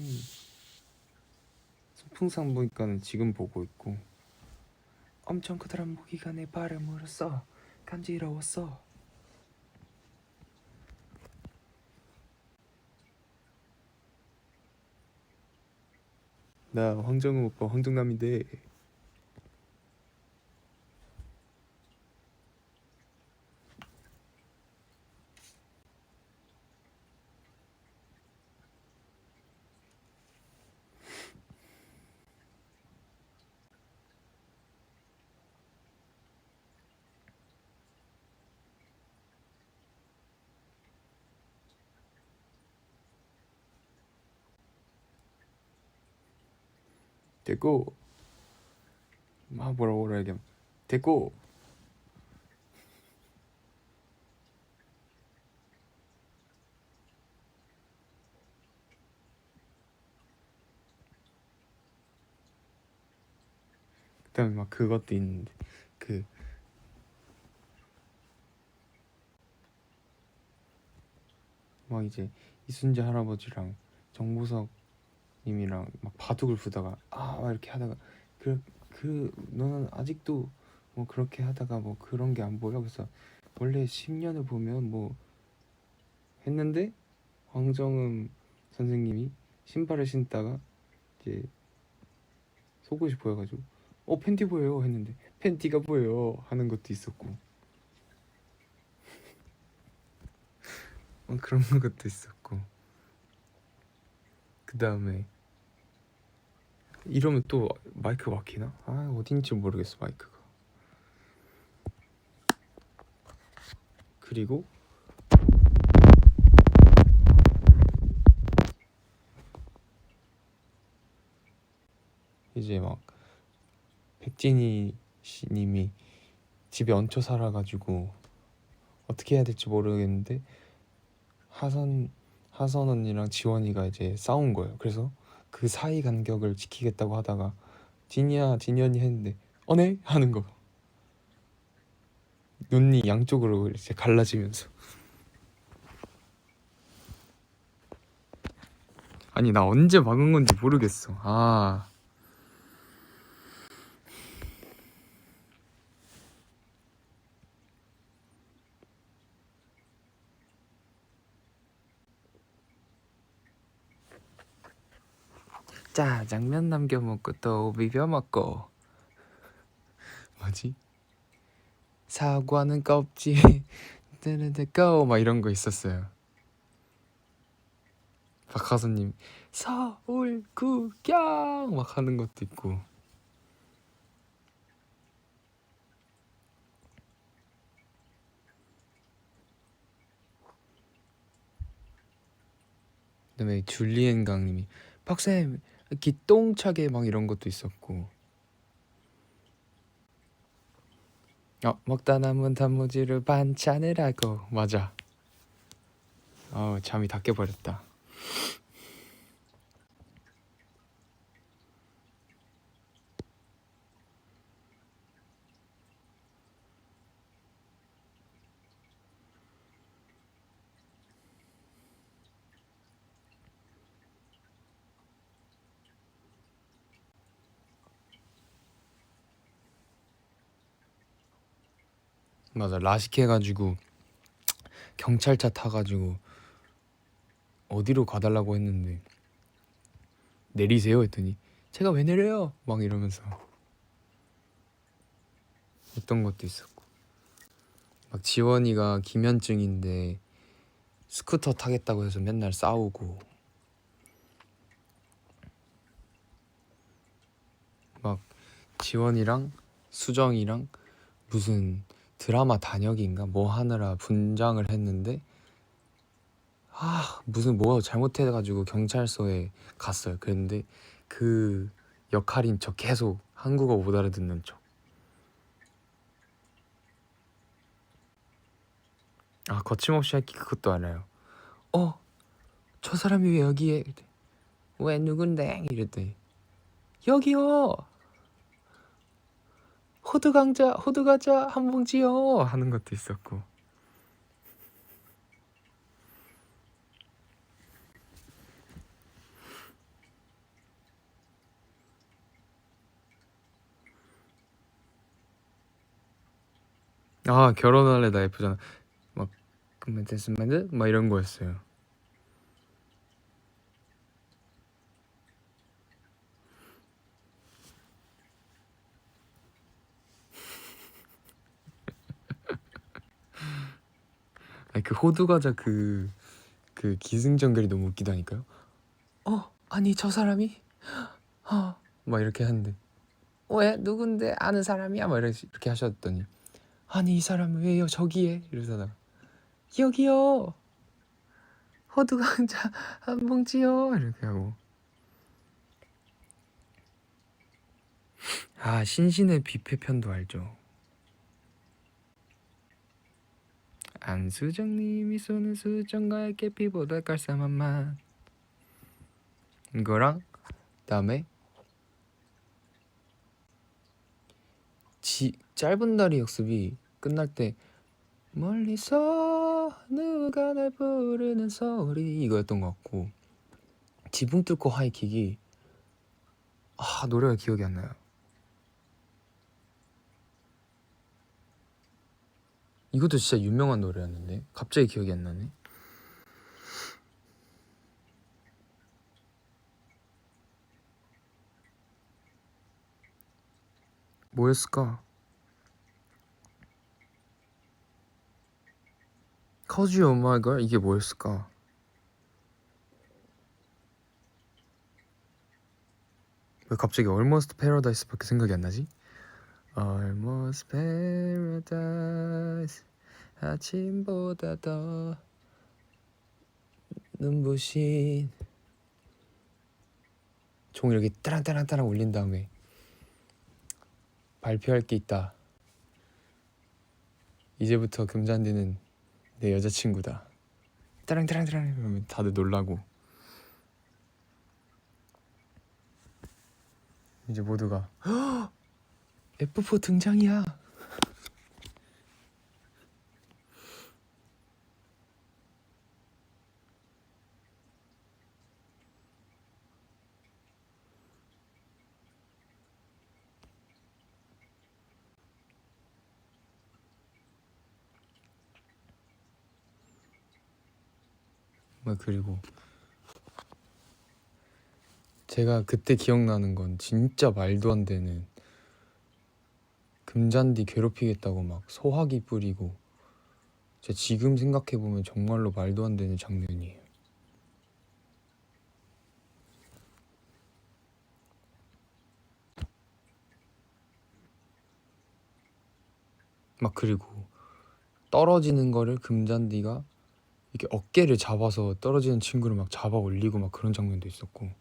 소풍상 보니까는 지금 보고 있고, 엄청 크더란 모기가 내 발을 물었어. 간지러웠어. 나 황정음 오빠 황정남인데. 됐고 막 뭐라 얘기하면 됐고 그다음에 막 그것도 있는데 그 막 이제 이순재 할아버지랑 정보석 님이랑 막 바둑을 두다가 막 이렇게 하다가 그 너는 아직도 뭐 그렇게 하다가 뭐 그런 게 안 보여? 그래서 원래 10년을 보면 뭐 했는데 황정음 선생님이 신발을 신다가 이제 속옷이 보여가지고 팬티 보여요 했는데 팬티가 보여요 하는 것도 있었고 그런 것도 있었고 그 다음에 이러면 또 마이크 막히나? 어딘지 모르겠어 마이크가. 그리고 이제 막 백진희 씨님이 집에 얹혀 살아가지고 어떻게 해야 될지 모르겠는데 하선 언니랑 지원이가 이제 싸운 거예요. 그래서 그 사이 간격을 지키겠다고 하다가 진이야 진이 언니 했는데 네? 하는 거. 눈이 양쪽으로 이제 갈라지면서 아니 나 언제 막은 건지 모르겠어. 짜장면 남겨 먹고 또 비벼 먹고 뭐지? 사과는 껍질 뜨르르고 막 이런 거 있었어요. 박하선님 서울 구경 막 하는 것도 있고 그다음에 줄리엔 강님이 박쌤 기똥차게 막 이런 것도 있었고 먹다 남은 단무지를 반찬을 하고 맞아. 잠이 다 깨버렸다. 맞아 라식 해가지고 경찰차 타가지고 어디로 가달라고 했는데 내리세요 했더니 제가 왜 내려요 막 이러면서 했던 것도 있었고 막 지원이가 기면증인데 스쿠터 타겠다고 해서 맨날 싸우고 막 지원이랑 수정이랑 무슨 드라마 단역인가 뭐 하느라 분장을 했는데 무슨 뭐 잘못해가지고 경찰서에 갔어요. 그랬는데 그 역할인 척 계속 한국어 못 알아듣는 척. 거침없이 할게 그것도 알아요. 저 사람이 왜 여기에? 왜 누군데? 이랬더니 여기요. 호두 과자 한 봉지요 하는 것도 있었고. 결혼할래 나 예쁘잖아. 막 금메달스맨드 막 이런 거였어요. 그 호두 과자 그 기승전결이 너무 웃기다니까요. 아니 저 사람이 막 이렇게 하는데 왜 누군데 아는 사람이야 막 이렇게 하셨더니 아니 이 사람은 왜요 저기에 이러다가 여기요 호두 과자 한 봉지요 이렇게 하고 아, 신신의 뷔페편도 알죠. 안수정님이 쏘는 수정과의 계피보다 깔쌈한 맛. 이거랑 그다음에 짧은 다리 역습이 끝날 때 멀리서 누가 날 부르는 소리 이거였던 것 같고, 지붕 뚫고 하이킥이 노래가 기억이 안 나요. 이것도 진짜 유명한 노래였는데 갑자기 기억이 안 나네. 뭐였을까? Cause You My Girl 이게 뭐였을까? 왜 갑자기 Almost Paradise밖에 생각이 안 나지? Almost Paradise 아침보다 더 눈부신 종을 이렇게 따랑따랑따랑 올린 다음에 발표할 게 있다. 이제부터 금잔디는 내 여자친구다. 따랑따랑따랑 이러면 다들 놀라고 이제 모두가 F4 등장이야. 그리고 제가 그때 기억나는 건 진짜 말도 안 되는 금잔디 괴롭히겠다고 막 소화기 뿌리고, 제가 지금 생각해보면 정말로 말도 안 되는 장면이에요. 그리고 떨어지는 거를 금잔디가 이렇게 어깨를 잡아서 떨어지는 친구를 막 잡아 올리고 막 그런 장면도 있었고.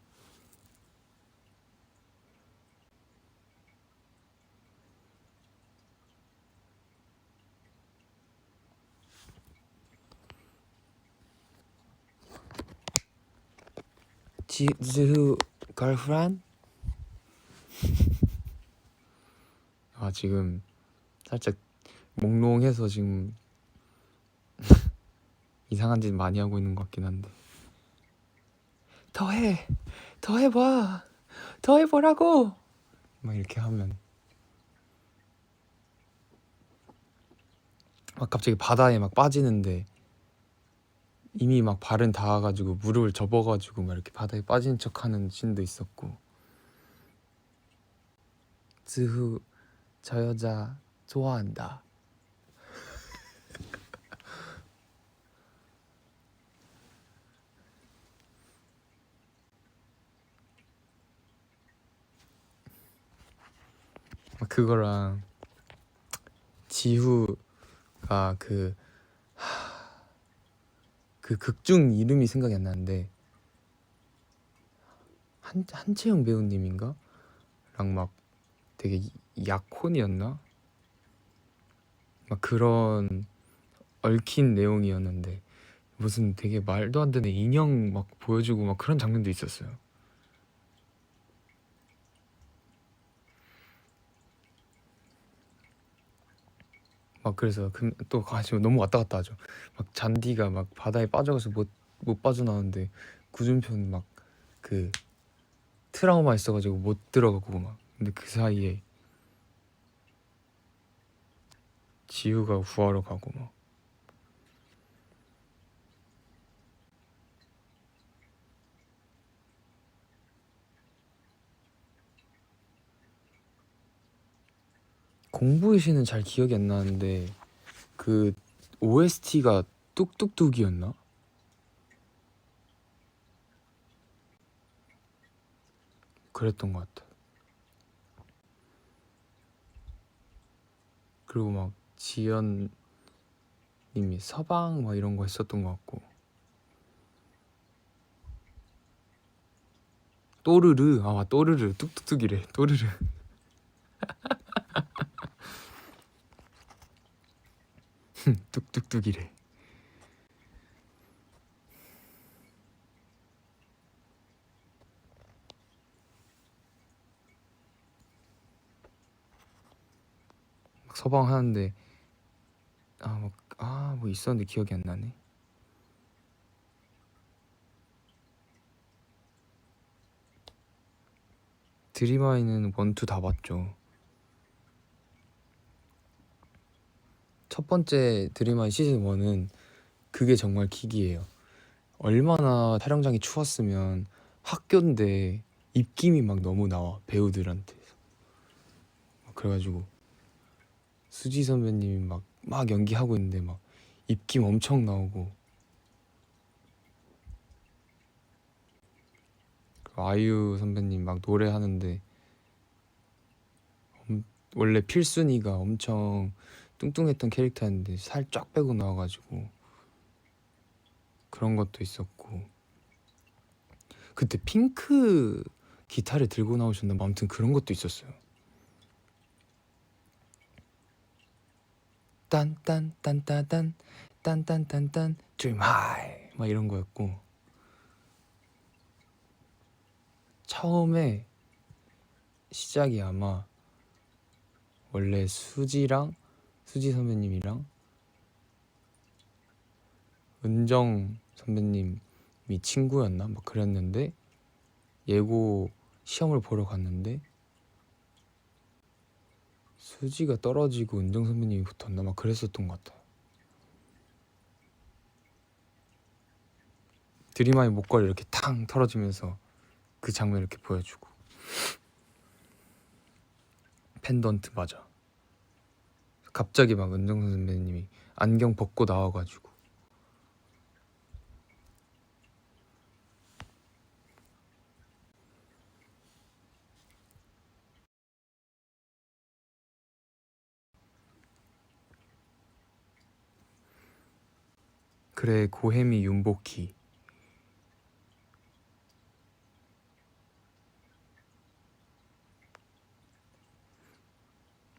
지수 걸프렌드? 지금 살짝 몽롱해서 지금 이상한 짓 많이 하고 있는 것 같긴 한데, 더 해봐, 더 해보라고 막 이렇게 하면 갑자기 바다에 막 빠지는데 이미 막 발은 닿아가지고 무릎을 접어가지고 막 이렇게 바다에 빠진 척하는 씬도 있었고. 즈후 저 여자 좋아한다. 그거랑 지후가 그 극중 이름이 생각이 안 나는데 한채영 배우님인가? 랑 막 되게 약혼이었나? 막 그런 얽힌 내용이었는데 무슨 되게 말도 안 되는 인형 막 보여주고 막 그런 장면도 있었어요. 그래서 또 가시면 너무 왔다 갔다 하죠. 잔디가 막 바다에 빠져가서 못 빠져나오는데 구준표는 막 그 트라우마 있어가지고 못 들어가고 막. 근데 그 사이에 지우가 구하러 가고 막. 공부의 신은 잘 기억이 안 나는데 그 OST가 뚝뚝뚝이었나? 그랬던 것 같아. 그리고 막 지연님이 서방 막 이런 거 했었던 것 같고. 또르르 또르르 뚝뚝뚝이래. 또르르 뚝뚝뚝이래. 막 서방 하는데 뭐 있었는데 기억이 안 나네. 드림아이는 원투 다 봤죠. 첫 번째 드림아이 시즌 1은 그게 정말 킥이에요. 얼마나 촬영장이 추웠으면 학교인데 입김이 막 너무 나와 배우들한테. 그래가지고 수지 선배님이 막 연기하고 있는데 막 입김 엄청 나오고, 그 아이유 선배님 막 노래하는데 원래 필순이가 엄청 뚱뚱했던 캐릭터였는데 살 쫙 빼고 나와가지고 그런 것도 있었고, 그때 핑크 기타를 들고 나오셨나 뭐 아무튼 그런 것도 있었어요. 딴딴딴따단 딴딴딴딴 Dream High 막 이런 거였고, 처음에 시작이 아마 원래 수지 선배님이랑 은정 선배님이 친구였나 막 그랬는데, 예고 시험을 보러 갔는데 수지가 떨어지고 은정 선배님이 붙었나 막 그랬었던 것 같아요. 드림아이 목걸이 이렇게 탕 털어지면서 그 장면 이렇게 보여주고, 펜던트 맞아. 갑자기 막 은정 선배님이 안경 벗고 나와가지고 그래 고혜미 윤복희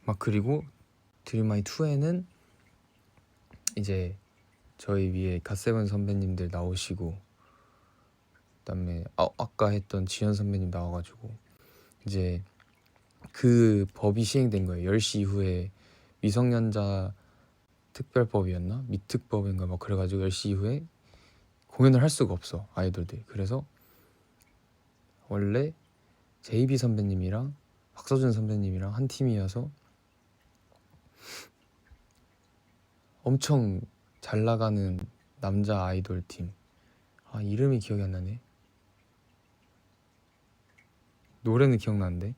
막, 그리고 드림아이 2에는 이제 저희 위에 갓세븐 선배님들 나오시고, 그다음에 아까 했던 지현 선배님 나와가지고 이제 그 법이 시행된 거예요. 10시 이후에 미성년자 특별법이었나? 미특법인가 막 그래가지고 10시 이후에 공연을 할 수가 없어 아이돌들이. 그래서 원래 제이비 선배님이랑 박서준 선배님이랑 한 팀이어서 엄청 잘 나가는 남자 아이돌 팀, 이름이 기억이 안 나네. 노래는 기억나는데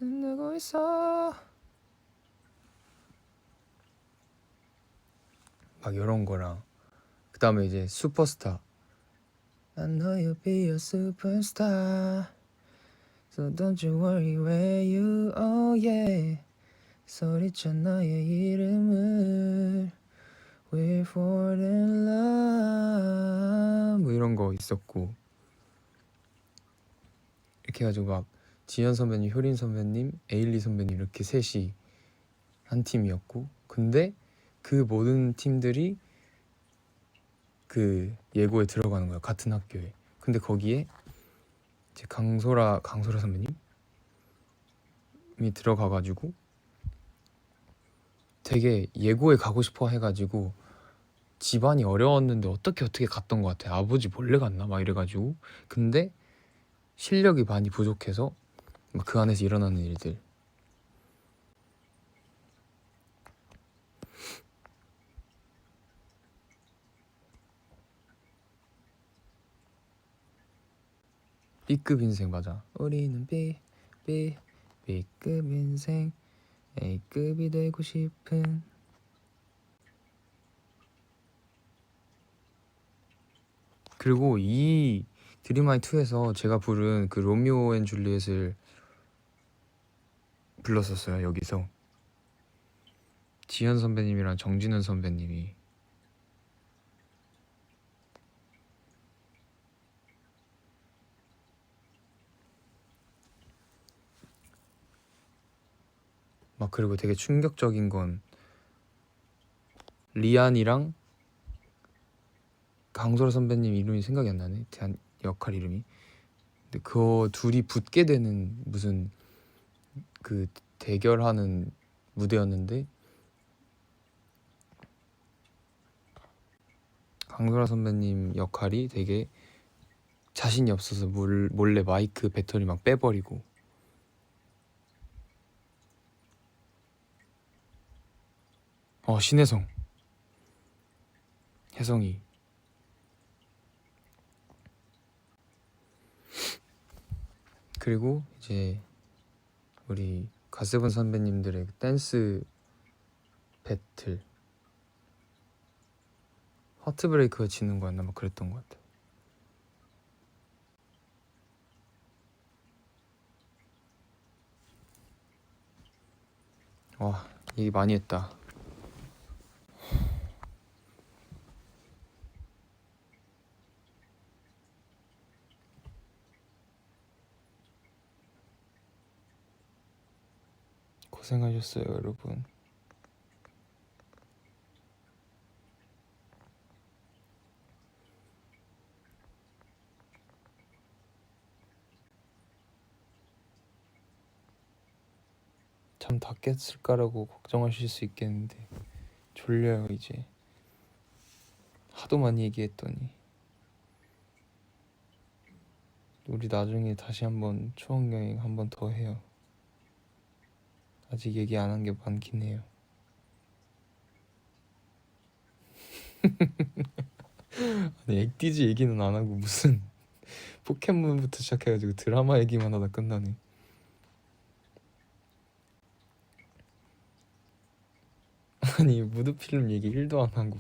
나고 있어 막 이런 거랑, 그 다음에 이제 슈퍼스타 I know you'll be a superstar So don't you worry where you oh yeah 소리쳐 너의 이름을 We're falling in love 뭐 이런 거 있었고, 이렇게 해가지고 막 지현 선배님, 효린 선배님, 에일리 선배님 이렇게 셋이 한 팀이었고, 근데 그 모든 팀들이 그 예고에 들어가는 거야, 같은 학교에. 근데 거기에 이제 강소라 선배님이 들어가가지고 되게 예고에 가고 싶어 해가지고 집안이 어려웠는데 어떻게 갔던 것 같아. 아버지 몰래 갔나 막 이래가지고. 근데 실력이 많이 부족해서 막 그 안에서 일어나는 일들. B급 인생 맞아. 우리는 B급 인생 A급이 되고 싶은. 그리고 이 드림하이 2에서 제가 부른 그 로미오 앤 줄리엣을 불렀었어요. 여기서 지현 선배님이랑 정진은 선배님이. 막 그리고 되게 충격적인 건 리안이랑 강소라 선배님 이름이 생각이 안 나네. 대한 역할 이름이. 근데 그 둘이 붙게 되는 무슨 그 대결하는 무대였는데 강소라 선배님 역할이 되게 자신이 없어서 몰래 마이크 배터리 막 빼버리고. 신혜성, 혜성이. 그리고 이제 우리 가세븐 선배님들의 댄스 배틀, 하트브레이크가 지는 거였나 막 그랬던 것 같아. 와, 얘기 많이 했다. 고생하셨어요, 여러분. 잠 다 깼을까라고 걱정하실 수 있겠는데 졸려요 이제. 하도 많이 얘기했더니. 우리 나중에 다시 한번 추억여행 한번 더 해요. 아직 얘기 안 한 게 많긴 해요. 아니 액디즈 얘기는 안 하고 무슨 포켓몬부터 시작해가지고 드라마 얘기만 하다 끝나네. 아니 무드필름 얘기 1도 안 하고.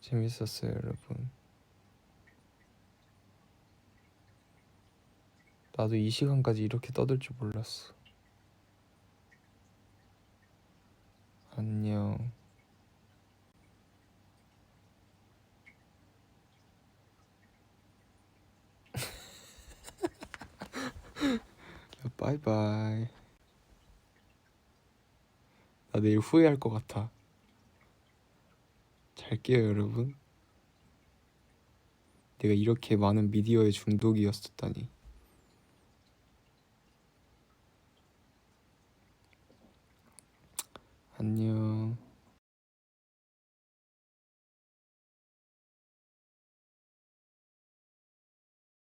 재밌었어요 여러분. 나도 이 시간까지 이렇게 떠들 줄 몰랐어. 안녕. 바이바이. 나 내일 후회할 것 같아. 잘게요 여러분. 내가 이렇게 많은 미디어에 중독이었었다니. 안녕.